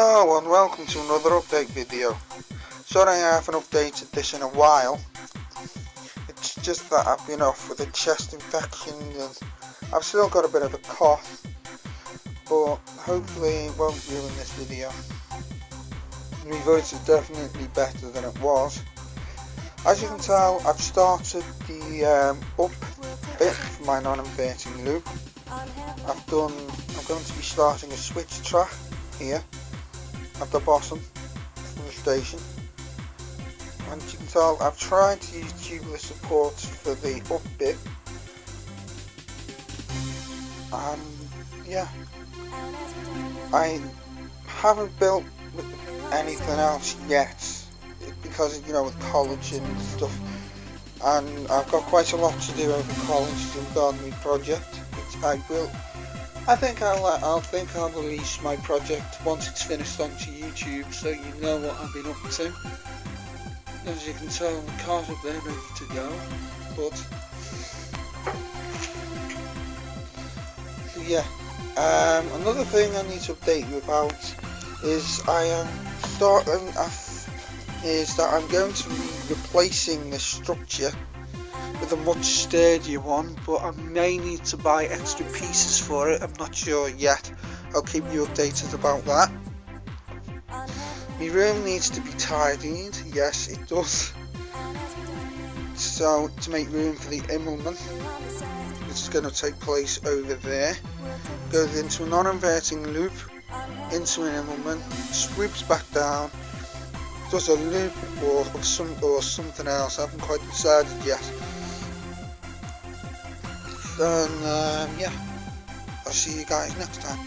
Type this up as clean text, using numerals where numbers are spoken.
Hello and welcome to another update video. Sorry I haven't updated this in a while. It's just that I've been off with a chest infection and I've still got a bit of a cough, but hopefully it won't ruin this video. My voice is definitely better than it was. As you can tell, I've started the up bit for my non-inverting loop. I'm going to be starting a switch track here at the bottom of the station, and you can tell I've tried to use tubular support for the up bit, and yeah, I haven't built anything else yet because, you know, with college and stuff, and I've got quite a lot to do over college regarding my project, which I think I'll release my project once it's finished onto YouTube, so you know what I've been up to. As you can tell, the car's up there ready to go. But yeah, another thing I need to update you about is that I'm going to be replacing the structure with a much sturdier one, but I may need to buy extra pieces for it. I'm not sure yet. I'll keep you updated about that. My room needs to be tidied, yes it does. So to make room for the Immelman, which is going to take place over there, goes into a non-inverting loop, into an Immelman, swoops back down, does a loop or something else. I haven't quite decided yet. And yeah, I'll see you guys next time.